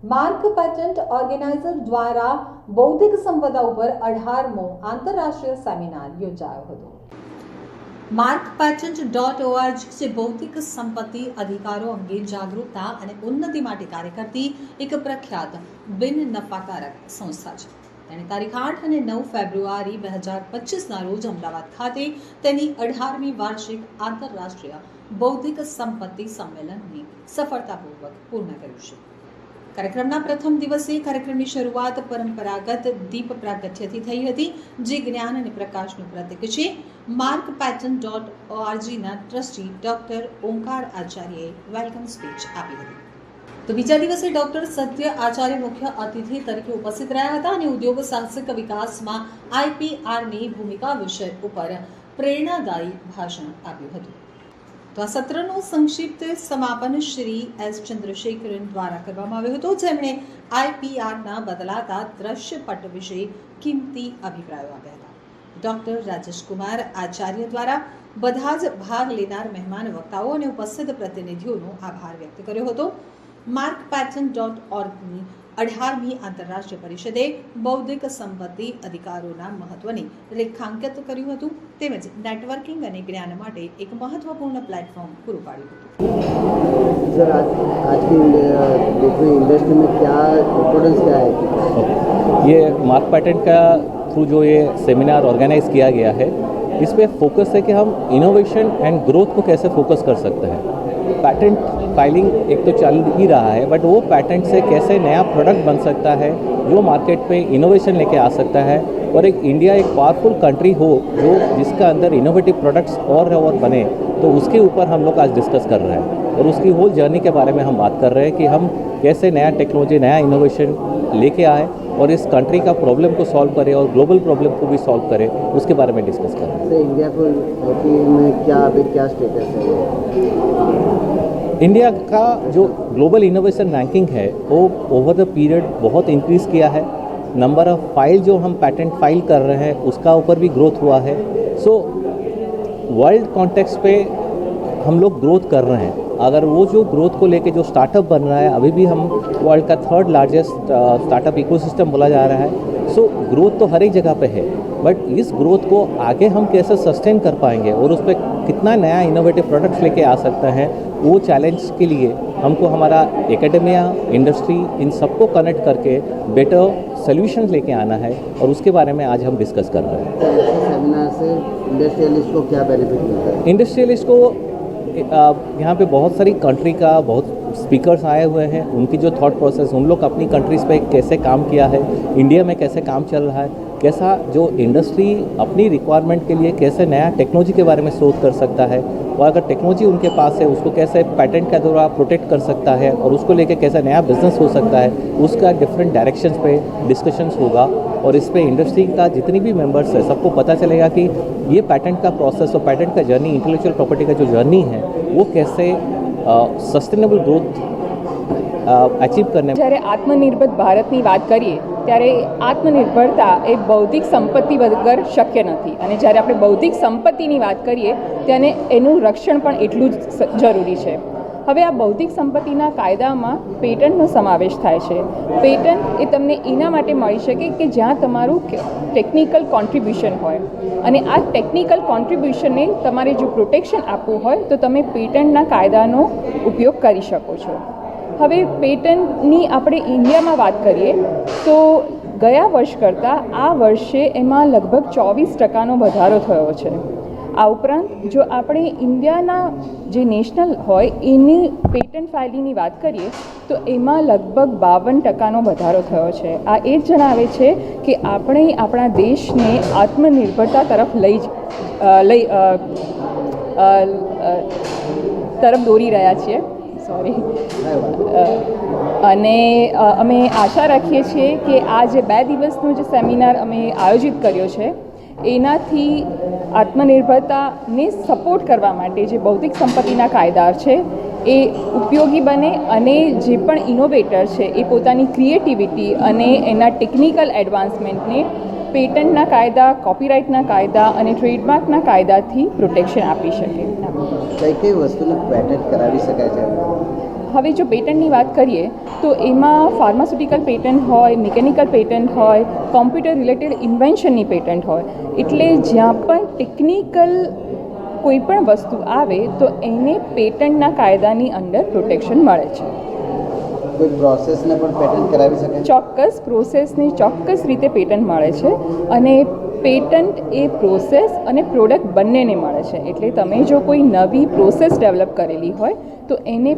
Mark patent organiser દ્વારા બૌદ્ધિક સંપદા ઉપર 18મો આંતરરાષ્ટ્રીય સેમિનાર યોજાયો હતો. માર્ક પેટન્ટ.org જે બૌદ્ધિક સંપત્તિ અધિકારો અંગે જાગૃતતા અને ઉન્નતિ માટે કાર્ય કરતી એક પ્રખ્યાત બિન નફાકારક સંસ્થા છે. તેણે તારીખ 8 અને 9 ફેબ્રુઆરી 2025ના રોજ અમદાવાદ ખાતે તેની 18મી વાર્ષિક આંતરરાષ્ટ્રીય બૌદ્ધિક સંપત્તિ સંમેલનને સફળતાપૂર્વક પૂર્ણ કર્યું છે. કાર્યક્રમના પ્રથમ દિવસે કાર્યક્રમની શરૂઆત પરંપરાગત દીપ પ્રાગટ્યથી થઈ હતી, જે જ્ઞાન અને પ્રકાશનું પ્રતીક છે. માર્ક પેટન્ટ.orgના ટ્રસ્ટી ડોક્ટર ઓંકાર આચાર્યએ વેલકમ સ્પીચ આપી હતી. તો બીજા દિવસે ડોક્ટર સત્ય આચાર્ય મુખ્ય અતિથિ તરીકે ઉપસ્થિત રહ્યા હતા અને ઉદ્યોગ સાહસિક વિકાસમાં IPRની ભૂમિકા વિષય ઉપર પ્રેરણાદાયી ભાષણ આપ્યું હતું. તો આ સત્રનું સંક્ષિપ્ત સમાપન શ્રી S. ચંદ્રશેખરન દ્વારા કરવામાં આવ્યું હતું, જેમણે IPRના બદલાતા દ્રશ્યપટ વિશે કિંમતી અભિપ્રાયો આપ્યા હતા. ડોક્ટર રાજેશકુમાર આચાર્ય દ્વારા બધા જ ભાગ લેનાર મહેમાન વક્તાઓ અને ઉપસ્થિત પ્રતિનિધિઓનો આભાર વ્યક્ત કર્યો હતો. માર્ક પેટન્ટ.orgની 18મી આંતરરાષ્ટ્રીય પરિષદે બૌદ્ધિક સંપત્તિ અધિકારોના મહત્વને રેખાંકિત કર્યું હતું, તેમજ નેટવર્કિંગ અને જ્ઞાન માટે એક મહત્વપૂર્ણ પ્લેટફોર્મ પૂરું પાડ્યું હતું. सर आज की देखिए इंडस्ट्री में क्या इम्पोर्टेंस क्या है? ये मार्क पैटेंट का थ्रू जो ये सेमिनार ऑर्गेनाइज किया गया है, इस पे फोकस है कि हम इनोवेशन एंड ग्रोथ को कैसे फोकस कर सकते हैं. पैटेंट फाइलिंग एक तो चल ही रहा है, बट वो पैटेंट से कैसे नया प्रोडक्ट बन सकता है जो मार्केट पे इनोवेशन लेके आ सकता है, और एक इंडिया एक पावरफुल कंट्री हो जो जिसका अंदर इनोवेटिव प्रोडक्ट्स और बने, तो उसके ऊपर हम लोग आज डिस्कस कर रहे हैं. और उसकी होल जर्नी के बारे में हम बात कर रहे हैं कि हम कैसे नया टेक्नोलॉजी नया इनोवेशन लेके आए और इस कंट्री का प्रॉब्लम को सॉल्व करें और ग्लोबल प्रॉब्लम को भी सॉल्व करें, उसके बारे में डिस्कस कर रहे हैं. सर इंडिया को आईटी में क्या अभी क्या स्टेटस है? इंडिया का जो ग्लोबल इनोवेशन रैंकिंग है वो ओवर द पीरियड बहुत इंक्रीज़ किया है. नंबर ऑफ फाइल जो हम पैटेंट फाइल कर रहे हैं उसका ऊपर भी ग्रोथ हुआ है. सो वर्ल्ड कॉन्टेक्स्ट पे हम लोग ग्रोथ कर रहे हैं. अगर वो जो ग्रोथ को लेके जो स्टार्टअप बन रहा है, अभी भी हम वर्ल्ड का 3rd लार्जेस्ट स्टार्टअप इकोसिस्टम बोला जा रहा है. सो ग्रोथ तो हर एक जगह पे है, बट इस ग्रोथ को आगे हम कैसे सस्टेन कर पाएंगे और उस पर कितना नया इनोवेटिव प्रोडक्ट्स लेके आ सकते हैं, वो चैलेंज के लिए हमको हमारा एकेडमिया, इंडस्ट्री, इन सबको कनेक्ट करके बेटर सॉल्यूशंस लेके आना है, और उसके बारे में आज हम डिस्कस कर रहे हैं. सेमिनार से इंडस्ट्रियलिस्ट को क्या बेनिफिट मिलता है? इंडस्ट्रियलिस्ट को यहाँ पे बहुत सारी कंट्री का बहुत स्पीकर्स आए हुए हैं. उनकी जो थॉट प्रोसेस, उन लोग अपनी कंट्रीज़ पे कैसे काम किया है, इंडिया में कैसे काम चल रहा है, कैसा जो इंडस्ट्री अपनी रिक्वायरमेंट के लिए कैसे नया टेक्नोलॉजी के बारे में सोच कर सकता है, और अगर टेक्नोलॉजी उनके पास है उसको कैसे पैटेंट के द्वारा प्रोटेक्ट कर सकता है, और उसको लेके कैसे नया बिजनेस हो सकता है, उसका डिफरेंट डायरेक्शंस पे डिस्कशंस होगा. और इस पे इंडस्ट्री का जितनी भी मेंबर्स है सबको पता चलेगा कि ये पैटेंट का प्रोसेस और पैटेंट का जर्नी, इंटेलेक्चुअल प्रॉपर्टी का जो जर्नी है वो कैसे સસ્ટેનેબલ ગ્રોથ અચીવ કરને. જ્યારે આત્મનિર્ભર ભારતની વાત કરીએ ત્યારે આત્મનિર્ભરતા એ બૌદ્ધિક સંપત્તિ વગર શક્ય નથી, અને જ્યારે આપણે બૌદ્ધિક સંપત્તિની વાત કરીએ ત્યારે એનું રક્ષણ પણ એટલું જ જરૂરી છે. હવે આ બૌદ્ધિક સંપત્તિના કાયદામાં પેટન્ટનો સમાવેશ થાય છે. પેટન્ટ એ તમને એના માટે મળી શકે કે જ્યાં તમારું ટેકનિકલ કોન્ટ્રીબ્યુશન હોય, અને આ ટેકનિકલ કોન્ટ્રીબ્યુશનને તમારે જો પ્રોટેક્શન આપવું હોય તો તમે પેટન્ટના કાયદાનો ઉપયોગ કરી શકો છો. હવે પેટન્ટની આપણે ઇન્ડિયામાં વાત કરીએ તો ગયા વર્ષ કરતાં આ વર્ષે એમાં લગભગ 24% વધારો થયો છે. આ ઉપરાંત જો આપણે ઇન્ડિયાના જે નેશનલ હોય એની પેટન્ટ ફાઇલિંગની વાત કરીએ તો એમાં લગભગ 52% વધારો થયો છે. આ એ જ જણાવે છે કે આપણે આપણા દેશને આત્મનિર્ભરતા તરફ તરફ દોરી રહ્યા છીએ. અને અમે આશા રાખીએ છીએ કે આ જે 2 દિવસનો જે સેમિનાર અમે આયોજિત કર્યો છે એનાથી આત્મનિર્ભરતાને સપોર્ટ કરવા માટે જે બૌદ્ધિક સંપત્તિના કાયદા છે એ ઉપયોગી બને, અને જે પણ ઇનોવેટર છે એ પોતાની ક્રિએટિવિટી અને એના ટેકનિકલ એડવાન્સમેન્ટને પેટન્ટના કાયદા, કોપીરાઇટના કાયદા અને ટ્રેડમાર્કના કાયદાથી પ્રોટેક્શન આપી શકે. કઈ કઈ વસ્તુનું પેટન્ટ કરાવી શકાય છે? હવે જો પેટન્ટની વાત કરીએ તો એમાં ફાર્માસ્યુટિકલ પેટન્ટ હોય, મિકેનિકલ પેટન્ટ હોય, કોમ્પ્યુટર રિલેટેડ ઇન્વેન્શનની પેટન્ટ હોય, એટલે જ્યાં પણ ટેકનિકલ કોઈ પણ વસ્તુ આવે તો એને પેટન્ટના કાયદાની અંડર પ્રોટેક્શન મળે છે. કોઈ પ્રોસેસને પણ પેટન્ટ કરાવી શકે? ચોક્કસ પ્રોસેસની ચોક્કસ રીતે પેટન્ટ મળે છે અને પેટન્ટ એ પ્રોસેસ અને પ્રોડક્ટ બંનેને મળે છે. એટલે તમે જો કોઈ નવી પ્રોસેસ ડેવલપ કરેલી હોય તો એને